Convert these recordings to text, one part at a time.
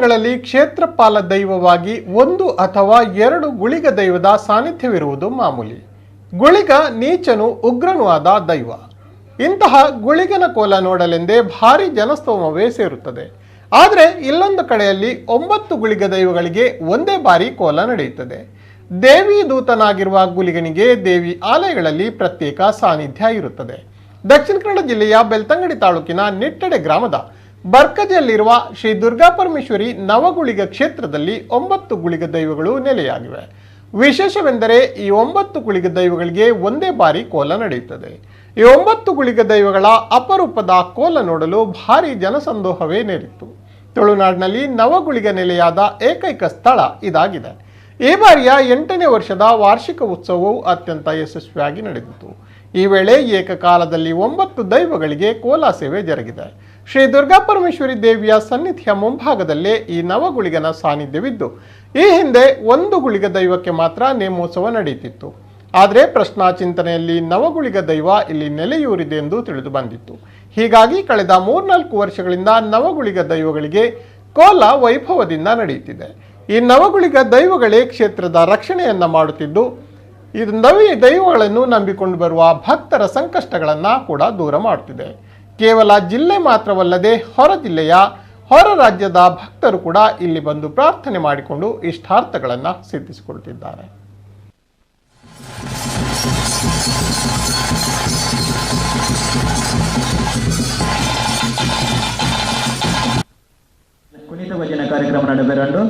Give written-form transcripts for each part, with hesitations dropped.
ದೇವಸ್ಥಾನಗಳಲ್ಲಿ ಕ್ಷೇತ್ರಪಾಲ ದೈವವಾಗಿ ಒಂದು ಅಥವಾ ಎರಡು ಗುಳಿಗ ದೈವದ ಸಾನ್ನಿಧ್ಯವಿರುವುದು ಮಾಮೂಲಿ. ಗುಳಿಗ ನೀಚನು ಉಗ್ರನೂ ಆದ ದೈವ. ಇಂತಹ ಗುಳಿಗನ ಕೋಲ ನೋಡಲೆಂದೇ ಭಾರಿ ಜನಸ್ತೋಮವೇ ಸೇರುತ್ತದೆ. ಆದರೆ ಇಲ್ಲೊಂದು ಕಡೆಯಲ್ಲಿ 9 ಗುಳಿಗ ದೈವಗಳಿಗೆ ಒಂದೇ ಬಾರಿ ಕೋಲ ನಡೆಯುತ್ತದೆ. ದೇವಿ ದೂತನಾಗಿರುವ ಗುಳಿಗನಿಗೆ ದೇವಿ ಆಲಯಗಳಲ್ಲಿ ಪ್ರತ್ಯೇಕ ಸಾನ್ನಿಧ್ಯ ಇರುತ್ತದೆ. ದಕ್ಷಿಣ ಕನ್ನಡ ಜಿಲ್ಲೆಯ ಬೆಳ್ತಂಗಡಿ ತಾಲೂಕಿನ ನಿಟ್ಟೆಡೆ ಗ್ರಾಮದ ಬರ್ಕಜೆಯಲ್ಲಿರುವ ಶ್ರೀ ದುರ್ಗಾಪರಮೇಶ್ವರಿ ನವಗುಳಿಗ ಕ್ಷೇತ್ರದಲ್ಲಿ 9 ಗುಳಿಗ ದೈವಗಳು ನೆಲೆಯಾಗಿವೆ. ವಿಶೇಷವೆಂದರೆ ಈ 9 ಗುಳಿಗ ದೈವಗಳಿಗೆ ಒಂದೇ ಬಾರಿ ಕೋಲ ನಡೆಯುತ್ತದೆ. ಈ 9 ಗುಳಿಗ ದೈವಗಳ ಅಪರೂಪದ ಕೋಲ ನೋಡಲು ಭಾರಿ ಜನಸಂದೋಹವೇ ನೆರೆಯಿತು. ತುಳುನಾಡಿನಲ್ಲಿ ನವಗುಳಿಗ ನೆಲೆಯಾದ ಏಕೈಕ ಸ್ಥಳ ಇದಾಗಿದೆ. ಈ ಬಾರಿಯ 8ನೇ ವರ್ಷದ ವಾರ್ಷಿಕ ಉತ್ಸವವು ಅತ್ಯಂತ ಯಶಸ್ವಿಯಾಗಿ ನಡೆದಿತು. ಈ ವೇಳೆ ಏಕಕಾಲದಲ್ಲಿ 9 ದೈವಗಳಿಗೆ ಕೋಲ ಸೇವೆ ಜರುಗಿದೆ. ಶ್ರೀ ದುರ್ಗಾಪರಮೇಶ್ವರಿ ದೇವಿಯ ಸನ್ನಿಧಿಯ ಮುಂಭಾಗದಲ್ಲೇ ಈ ನವಗುಳಿಗನ ಸಾನ್ನಿಧ್ಯವಿದ್ದು, ಈ ಹಿಂದೆ 1 ಗುಳಿಗ ದೈವಕ್ಕೆ ಮಾತ್ರ ನೇಮೋತ್ಸವ ನಡೆಯುತ್ತಿತ್ತು. ಆದರೆ ಪ್ರಶ್ನಾ ಚಿಂತನೆಯಲ್ಲಿ ನವಗುಳಿಗ ದೈವ ಇಲ್ಲಿ ನೆಲೆಯೂರಿದೆ ಎಂದು ತಿಳಿದು ಬಂದಿತ್ತು. ಹೀಗಾಗಿ ಕಳೆದ 3-4 ವರ್ಷಗಳಿಂದ ನವಗುಳಿಗ ದೈವಗಳಿಗೆ ಕೋಲ ವೈಭವದಿಂದ ನಡೆಯುತ್ತಿದೆ. ಈ ನವಗುಳಿಗ ದೈವಗಳೇ ಕ್ಷೇತ್ರದ ರಕ್ಷಣೆಯನ್ನ ಮಾಡುತ್ತಿದ್ದು, ಇದು ದೈವಗಳನ್ನು ನಂಬಿಕೊಂಡು ಬರುವ ಭಕ್ತರ ಸಂಕಷ್ಟಗಳನ್ನು ಕೂಡ ದೂರ ಮಾಡುತ್ತಿದೆ. ಕೇವಲ ಜಿಲ್ಲೆ ಮಾತ್ರವಲ್ಲದೆ ಹೊರ ಜಿಲ್ಲೆಯ ಹೊರ ರಾಜ್ಯದ ಭಕ್ತರು ಕೂಡ ಇಲ್ಲಿ ಬಂದು ಪ್ರಾರ್ಥನೆ ಮಾಡಿಕೊಂಡು ಇಷ್ಟಾರ್ಥಗಳನ್ನು ಸಿದ್ಧಿಸಿಕೊಳ್ತಿದ್ದಾರೆ. ಕುಣಿತ ಭಜನೆ ಕಾರ್ಯಕ್ರಮ ನಡೆಬೆರಡು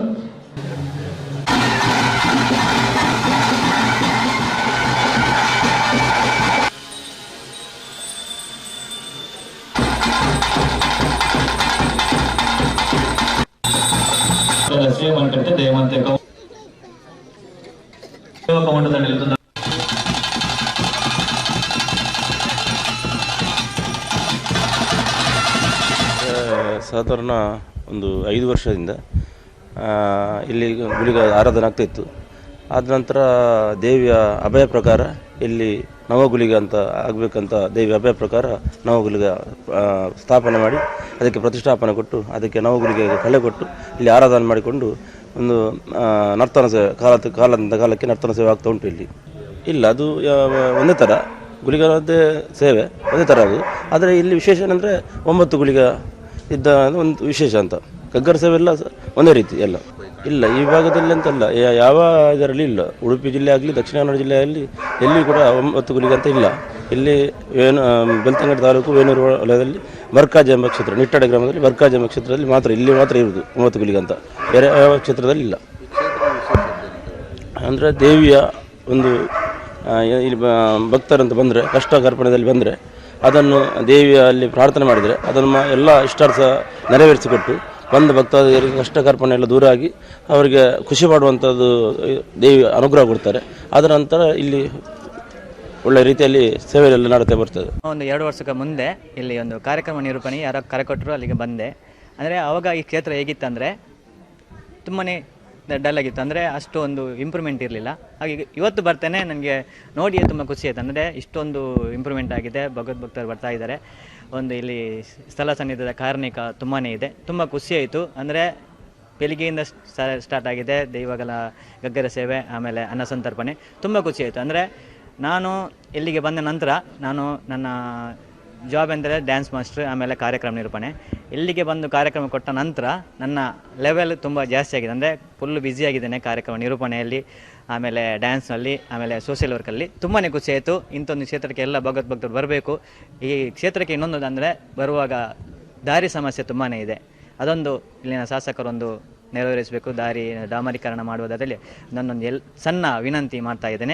ಸಾಧಾರಣ ಒಂದು 5 ವರ್ಷದಿಂದ ಇಲ್ಲಿ ಗುಳಿಗ ಆರಾಧನೆ ಆಗ್ತಾಯಿತ್ತು. ಆದ ನಂತರ ದೇವಿಯ ಅಭಯ ಪ್ರಕಾರ ಇಲ್ಲಿ ನವಗುಳಿಗ ಅಂತ ಆಗಬೇಕಂತ ದೇವಿಯ ಅಭಯ ಪ್ರಕಾರ ನವಗುಳಿಗ ಸ್ಥಾಪನೆ ಮಾಡಿ ಅದಕ್ಕೆ ಪ್ರತಿಷ್ಠಾಪನೆ ಕೊಟ್ಟು ಅದಕ್ಕೆ ನವಗುಳಿಗೆ ಕಳೆ ಕೊಟ್ಟು ಇಲ್ಲಿ ಆರಾಧನೆ ಮಾಡಿಕೊಂಡು ಒಂದು ನರ್ತನ ಸೇವೆ ಕಾಲದಿಂದ ಕಾಲಕ್ಕೆ ನರ್ತನ ಸೇವೆ ಆಗ್ತಾ ಉಂಟು ಇಲ್ಲಿ. ಇಲ್ಲ, ಅದು ಒಂದೇ ಥರ ಗುಳಿಗನದ್ದೇ ಸೇವೆ ಒಂದೇ ಥರ ಅದು. ಆದರೆ ಇಲ್ಲಿ ವಿಶೇಷ ಏನಂದರೆ 9 ಗುಳಿಗ ಇದ್ದ ಒಂದು ವಿಶೇಷ ಅಂತ. ಗಗ್ಗರ ಸೇವೆ ಎಲ್ಲ ಒಂದೇ ರೀತಿ ಎಲ್ಲ. ಇಲ್ಲ, ಈ ಭಾಗದಲ್ಲಿ ಅಂತಲ್ಲ, ಯಾವ ಇದರಲ್ಲಿ ಇಲ್ಲ. ಉಡುಪಿ ಜಿಲ್ಲೆ ಆಗಲಿ ದಕ್ಷಿಣ ಕನ್ನಡ ಜಿಲ್ಲೆ ಆಗಲಿ ಎಲ್ಲಿ ಕೂಡ 9 ಗುಳಿಗ ಅಂತ ಇಲ್ಲ. ಇಲ್ಲಿ ಬೆಳ್ತಂಗಡಿ ತಾಲೂಕು ವೇಣೂರು ವಲಯದಲ್ಲಿ ಬರ್ಕಾಜ್ ಎಂಬ ಕ್ಷೇತ್ರ, ನಿಟ್ಟೆಡೆ ಗ್ರಾಮದಲ್ಲಿ ಬರ್ಕಾಜ್ ಎಂಬ ಕ್ಷೇತ್ರದಲ್ಲಿ ಮಾತ್ರ ಇರುವುದು 9 ಗುಳಿಗ ಅಂತ. ಬೇರೆ ಯಾವ ಕ್ಷೇತ್ರದಲ್ಲಿ ಇಲ್ಲ. ಅಂದರೆ ದೇವಿಯ ಒಂದು ಇಲ್ಲಿ ಭಕ್ತರಂತ ಬಂದರೆ, ಕಷ್ಟ ಕಾರ್ಪಣ್ಯದಲ್ಲಿ ಬಂದರೆ ಅದನ್ನು ದೇವಿಯಲ್ಲಿ ಪ್ರಾರ್ಥನೆ ಮಾಡಿದರೆ ಅದನ್ನು ಎಲ್ಲ ಇಷ್ಟಾರ್ಥ ನೆರವೇರಿಸಿಕೊಟ್ಟು ಬಂದ ಭಕ್ತಾದಿಗಳಿಗೆ ಕಷ್ಟ ಕಾರ್ಪಣ್ಯ ಎಲ್ಲ ದೂರ ಆಗಿ ಅವರಿಗೆ ಖುಷಿ ಮಾಡುವಂಥದ್ದು ದೇವಿ ಅನುಗ್ರಹ ಕೊಡ್ತಾರೆ. ಅದರ ನಂತರ ಇಲ್ಲಿ ಒಳ್ಳೆ ರೀತಿಯಲ್ಲಿ ಸೇವೆಯೆಲ್ಲ ನಡೀತಾ ಬರ್ತದೆ. ಒಂದು 2 ವರ್ಷಕ್ಕೆ ಮುಂದೆ ಇಲ್ಲಿ ಒಂದು ಕಾರ್ಯಕ್ರಮ ನಿರೂಪಣೆ ಯಾರೋ ಕರೆ ಕೊಟ್ಟರು, ಅಲ್ಲಿಗೆ ಬಂದೆ. ಅಂದರೆ ಆವಾಗ ಈ ಕ್ಷೇತ್ರ ಹೇಗಿತ್ತಂದರೆ ತುಂಬಾ ಡಲ್ ಆಗಿತ್ತು. ಅಂದರೆ ಅಷ್ಟು ಒಂದು ಇಂಪ್ರೂವ್ಮೆಂಟ್ ಇರಲಿಲ್ಲ. ಹಾಗೆ ಇವತ್ತು ಬರ್ತೇನೆ, ನನಗೆ ನೋಡಿ ತುಂಬ ಖುಷಿ ಆಯಿತು. ಅಂದರೆ ಇಷ್ಟೊಂದು ಇಂಪ್ರೂವ್ಮೆಂಟ್ ಆಗಿದೆ, ಭಕ್ತರು ಬರ್ತಾ ಇದ್ದಾರೆ. ಒಂದು ಇಲ್ಲಿ ಸ್ಥಳ ಸನ್ನಿಧದ ಕಾರ್ಣಿಕ ತುಂಬಾ ಇದೆ, ತುಂಬ ಖುಷಿ ಆಯಿತು. ಅಂದರೆ ಬೆಳಿಗ್ಗೆಯಿಂದ ಸ್ಟಾರ್ಟ್ ಆಗಿದೆ ದೈವಗಳ ಗಗ್ಗರ ಸೇವೆ, ಆಮೇಲೆ ಅನ್ನ ಸಂತರ್ಪಣೆ, ತುಂಬ ಖುಷಿ ಆಯಿತು. ಅಂದರೆ ನಾನು ಇಲ್ಲಿಗೆ ಬಂದ ನಂತರ ನಾನು ನನ್ನ ಜಾಬ್ ಎಂದರೆ ಡ್ಯಾನ್ಸ್ ಮಾಸ್ಟರ್, ಆಮೇಲೆ ಕಾರ್ಯಕ್ರಮ ನಿರೂಪಣೆ. ಇಲ್ಲಿಗೆ ಬಂದು ಕಾರ್ಯಕ್ರಮ ಕೊಟ್ಟ ನಂತರ ನನ್ನ ಲೆವೆಲ್ ತುಂಬ ಜಾಸ್ತಿ ಆಗಿದೆ. ಅಂದರೆ ಫುಲ್ಲು ಬ್ಯುಸಿಯಾಗಿದ್ದೇನೆ ಕಾರ್ಯಕ್ರಮ ನಿರೂಪಣೆಯಲ್ಲಿ, ಆಮೇಲೆ ಡ್ಯಾನ್ಸ್ನಲ್ಲಿ, ಆಮೇಲೆ ಸೋಷಿಯಲ್ ವರ್ಕಲ್ಲಿ. ತುಂಬಾ ಖುಷಿ ಆಯಿತು. ಇಂಥೊಂದು ಕ್ಷೇತ್ರಕ್ಕೆ ಎಲ್ಲ ಭಕ್ತರು ಬರಬೇಕು. ಈ ಕ್ಷೇತ್ರಕ್ಕೆ ಇನ್ನೊಂದು ಅಂದರೆ ಬರುವಾಗ ದಾರಿ ಸಮಸ್ಯೆ ತುಂಬಾ ಇದೆ. ಅದೊಂದು ಇಲ್ಲಿನ ಶಾಸಕರೊಂದು ನೆರವೇರಿಸಬೇಕು. ದಾರಿ ಡಾಮರೀಕರಣ ಮಾಡುವುದರಲ್ಲಿ ನನ್ನೊಂದು ಸಣ್ಣ ವಿನಂತಿ ಮಾಡ್ತಾ ಇದ್ದೇನೆ.